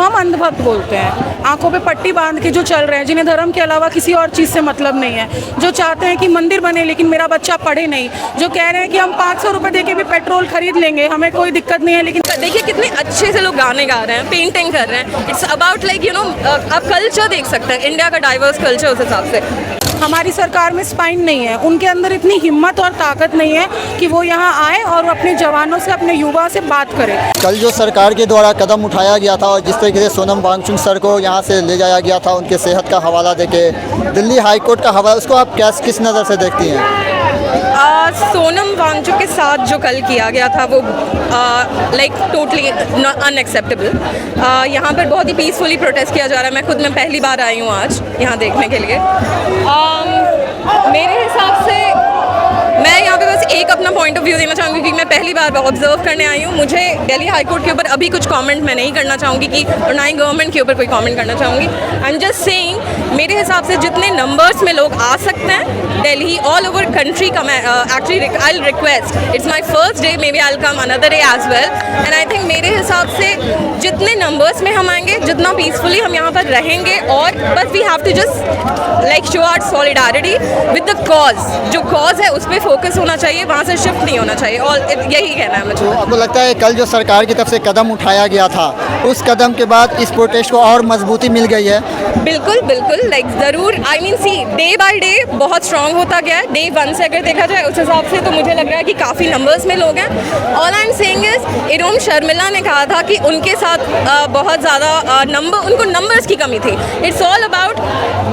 हम अंधभक्त बोलते हैं, आंखों पे पट्टी बांध के जो चल रहे हैं, जिन्हें धर्म के अलावा किसी और चीज़ से मतलब नहीं है, जो चाहते हैं कि मंदिर बने लेकिन मेरा बच्चा पढ़े नहीं, जो कह रहे हैं कि हम 500 रुपये दे के भी पेट्रोल खरीद लेंगे, हमें कोई दिक्कत नहीं है। लेकिन देखिए कितने अच्छे से लोग गाने गा रहे हैं, पेंटिंग कर रहे हैं। इट्स अबाउट लाइक आप कल्चर देख सकते हैं, इंडिया का डाइवर्स कल्चर उस हिसाब से। हमारी सरकार में स्पाइन नहीं है, उनके अंदर इतनी हिम्मत और ताकत नहीं है कि वो यहाँ आए और अपने जवानों से, अपने युवा से बात करें। कल जो सरकार के द्वारा कदम उठाया गया था और जिस तरीके से सोनम वांगचुक सर को यहाँ से ले जाया गया था, उनके सेहत का हवाला देके दिल्ली हाई कोर्ट का हवाला, उसको आप किस नज़र से देखती हैं? सोनम वांगचुक के साथ जो कल किया गया था वो लाइक टोटली अनएक्सेप्टेबल। यहाँ पर बहुत ही पीसफुली प्रोटेस्ट किया जा रहा है। मैं खुद पहली बार आई हूँ आज यहाँ देखने के लिए। मेरे हिसाब से मैं यहाँ पे बस एक अपना पॉइंट ऑफ व्यू देना चाहूँगी क्योंकि मैं पहली बार ऑब्जर्व करने आई हूँ। मुझे दिल्ली हाई कोर्ट के ऊपर अभी कुछ कमेंट मैं नहीं करना चाहूँगी कि और ना ही गवर्नमेंट के ऊपर कोई कमेंट करना चाहूँगी। आई एम जस्ट सेइंग, मेरे हिसाब से जितने नंबर्स में लोग आ सकते हैं दिल्ली ऑल ओवर कंट्री का, मैं actually I request, it's my first day, may be I come another day as well, and I think मेरे हिसाब से जितने नंबर्स में हम आएंगे, जितना पीसफुली हम यहाँ पर रहेंगे, और बस we have to just like show our solidarity with the cause. जो कॉज है उस पर फोकस होना चाहिए, वहाँ से शिफ्ट नहीं होना चाहिए, और यही कहना है मुझे। तो आपको लगता है कल जो सरकार की तरफ से कदम उठाया गया था, उस कदम के बाद इस प्रोटेस्ट को और मजबूती मिल गई है? बिल्कुल बिल्कुल, लाइक ज़रूर। I mean see, day by day बहुत स्ट्रांग होता गया है। डे 1 से अगर देखा जाए उस हिसाब से तो मुझे लग रहा है कि काफ़ी नंबर्स में लोग हैं। All I am saying is, Irom Sharmila ने कहा था कि उनके साथ बहुत ज़्यादा उनको नंबर्स की कमी थी। It's all about,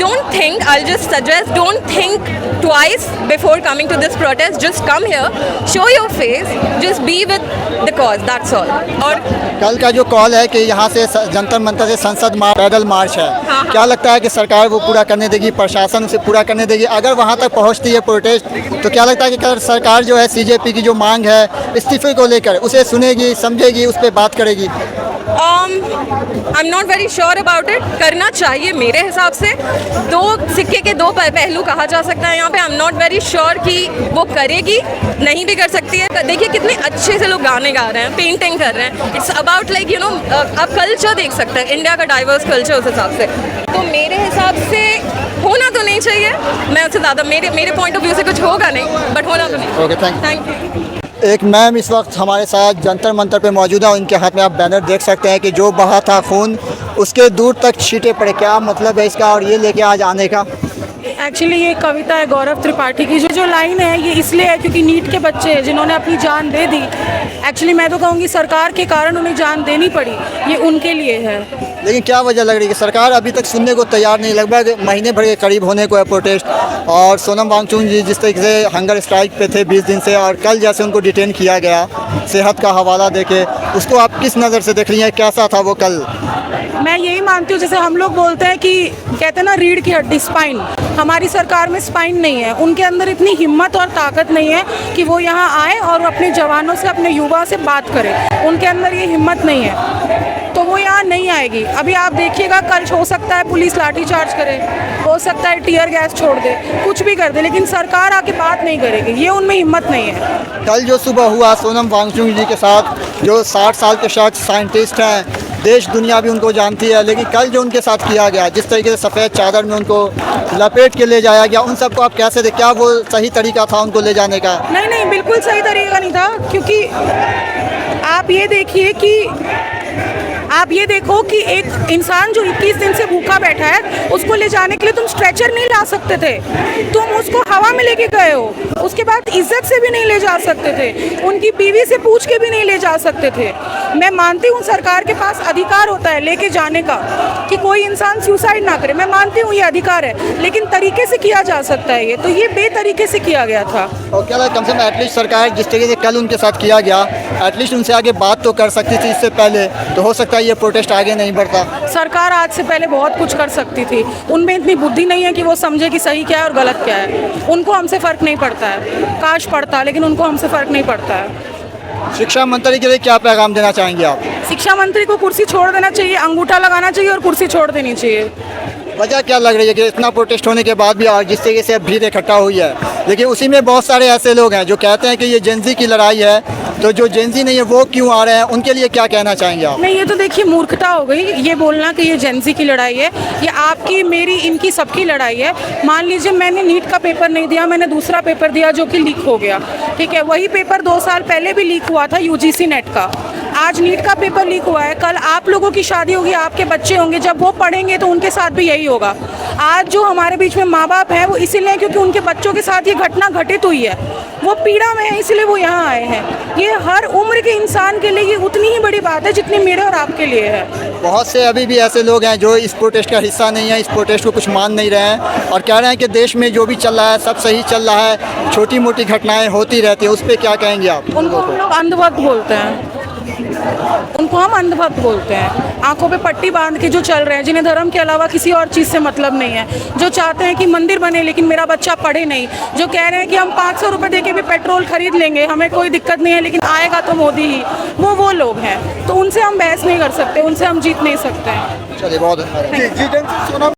don't think, I just suggest, don't think twice before coming to this protest. Just come here, show your face, just be with the cause, that's all. और कल का जो कॉल है कि यहाँ से जंतर मंतर से संसद पैदल मार्च है, हाँ। क्या लगता है कि सरकार वो पूरा करने देगी, प्रशासन उसे पूरा करने देगी? अगर वहाँ तक पहुँचती है प्रोटेस्ट, तो क्या लगता है कि कल सरकार जो है सीजेपी की जो मांग है इस्तीफे को लेकर, उसे सुनेगी, समझेगी, उस पर बात करेगी? I am not very sure about it. करना चाहिए मेरे हिसाब से। दो सिक्के के दो पहलू कहा जा सकता है यहाँ पे। I am not very sure कि वो करेगी, नहीं भी कर सकती है। देखिए कितने अच्छे से लोग गाने गा रहे हैं, पेंटिंग कर रहे हैं। इट्स अबाउट लाइक आप कल्चर देख सकते हैं, इंडिया का डाइवर्स कल्चर उस हिसाब से। तो मेरे हिसाब से होना तो नहीं चाहिए, मैं उससे ज़्यादा मेरे पॉइंट ऑफ व्यू से कुछ होगा नहीं, बट होना तो नहीं। Okay, thank you. एक मैम इस वक्त हमारे साथ जंतर मंतर पे मौजूद है। उनके हाथ में आप बैनर देख सकते हैं कि जो बहा था खून उसके दूर तक छींटे पड़े। क्या मतलब है इसका और ये लेके आज आने का? एक्चुअली ये कविता है गौरव त्रिपाठी की। जो लाइन है ये इसलिए है क्योंकि नीट के बच्चे जिन्होंने अपनी जान दे दी, एक्चुअली मैं तो कहूँगी सरकार के कारण उन्हें जान देनी पड़ी, ये उनके लिए है। लेकिन क्या वजह लग रही है कि सरकार अभी तक सुनने को तैयार नहीं? लगभग महीने भर के करीब होने को है प्रोटेस्ट, और सोनम वांगचुक जी जिस तरीके से हंगर स्ट्राइक पे थे 20 दिन से, और कल जैसे उनको डिटेन किया गया सेहत का हवाला देके, उसको आप किस नज़र से देख रही हैं? कैसा था वो कल? मैं यही मानती हूँ, जैसे हम लोग बोलते हैं कि कहते हैं ना रीढ़ की हड्डी, स्पाइन, हमारी सरकार में स्पाइन नहीं है, उनके अंदर इतनी हिम्मत और ताकत नहीं है कि वो यहाँ आए और अपने जवानों से, अपने युवा से बात करें। उनके अंदर ये हिम्मत नहीं है, तो वो यहाँ नहीं आएगी। अभी आप देखिएगा, कल हो सकता है पुलिस लाठीचार्ज करे, हो सकता है टीयर गैस छोड़ दे, कुछ भी कर दे, लेकिन सरकार आके बात नहीं करेगी, ये उनमें हिम्मत नहीं है। कल जो सुबह हुआ सोनम वांगचुक जी के साथ, जो 60 साल के शख्स साइंटिस्ट हैं, देश दुनिया भी उनको जानती है, लेकिन कल जो उनके साथ किया गया, जिस तरीके से सफ़ेद चादर में उनको लपेट के ले जाया गया, उन सबको आप कैसे देख? क्या वो सही तरीका था उनको ले जाने का? नहीं नहीं, बिल्कुल सही तरीका नहीं था, क्योंकि आप ये देखिए कि आप ये देखो कि एक इंसान जो 21 दिन से भूखा बैठा है, उसको ले जाने के लिए तुम स्ट्रेचर नहीं ला सकते थे, तुम उसको हवा में लेके गए हो, उसके बाद इज्जत से भी नहीं ले जा सकते थे, उनकी बीवी से पूछ के भी नहीं ले जा सकते थे। मैं मानती हूँ सरकार के पास अधिकार होता है लेके जाने का, कि कोई इंसान सुसाइड ना करे, मैं मानती हूँ ये अधिकार है, लेकिन तरीके से किया जा सकता है ये, तो ये बेतरीके से किया गया था। और क्या लगा, कम से कम एटलीस्ट सरकार जिस तरीके से कल उनके साथ किया गया, एटलीस्ट उनसे आगे बात तो कर सकती थी इससे पहले, तो हो सकता है ये प्रोटेस्ट आगे नहीं बढ़ता। सरकार आज से पहले बहुत कुछ कर सकती थी, उनमें इतनी बुद्धि नहीं है कि वो समझे कि सही क्या है और गलत क्या है। उनको हमसे फ़र्क नहीं पड़ता है, काश पड़ता, लेकिन उनको हमसे फ़र्क नहीं पड़ता है। शिक्षा मंत्री के लिए क्या पैगाम देना चाहेंगे आप? शिक्षा मंत्री को कुर्सी छोड़ देना चाहिए, अंगूठा लगाना चाहिए और कुर्सी छोड़ देनी चाहिए। वजह क्या लग रही है कि इतना प्रोटेस्ट होने के बाद भी और जिस तरीके से अब भीड़ इकट्ठा हुई है, लेकिन उसी में बहुत सारे ऐसे लोग हैं जो कहते हैं कि ये जेंजी की लड़ाई है, तो जो जेंजी नहीं है वो क्यों आ रहे हैं, उनके लिए क्या कहना चाहेंगे आप? नहीं, ये तो देखिए मूर्खता हो गई ये बोलना कि ये जेंजी की लड़ाई है। ये आपकी, मेरी, इनकी, सबकी लड़ाई है। मान लीजिए मैंने नीट का पेपर नहीं दिया, मैंने दूसरा पेपर दिया जो कि लीक हो गया, ठीक है। वही पेपर 2 साल पहले भी लीक हुआ था, यूजीसी नेट का। आज नीट का पेपर लीक हुआ है, कल आप लोगों की शादी होगी, आपके बच्चे होंगे, जब वो पढ़ेंगे तो उनके साथ भी यही होगा। आज जो हमारे बीच में माँ बाप हैं वो इसीलिए क्योंकि उनके बच्चों के साथ ये घटना घटित हुई है, वो पीड़ा में है, इसलिए वो यहाँ आए हैं। ये हर उम्र के इंसान के लिए ये उतनी ही बड़ी बात है जितनी मेरे और आपके लिए है। बहुत से अभी भी ऐसे लोग हैं जो इस प्रोटेस्ट का हिस्सा नहीं है, इस प्रोटेस्ट को कुछ मान नहीं रहे हैं और कह रहे हैं कि देश में जो भी चल रहा है सब सही चल रहा है, छोटी मोटी घटनाएं होती रहती है। उस पर क्या कहेंगे आप? उनको हम लोग अंधभक्त बोलते हैं, उनको हम अंधभक्त बोलते हैं। आंखों पे पट्टी बांध के जो चल रहे हैं, जिन्हें धर्म के अलावा किसी और चीज़ से मतलब नहीं है, जो चाहते हैं कि मंदिर बने लेकिन मेरा बच्चा पढ़े नहीं, जो कह रहे हैं कि हम 500 रुपये दे के भी पेट्रोल खरीद लेंगे, हमें कोई दिक्कत नहीं है लेकिन आएगा तो मोदी ही, वो लोग हैं। तो उनसे हम बहस नहीं कर सकते, उनसे हम जीत नहीं सकते हैं। चलिए, बहुत धन्यवाद।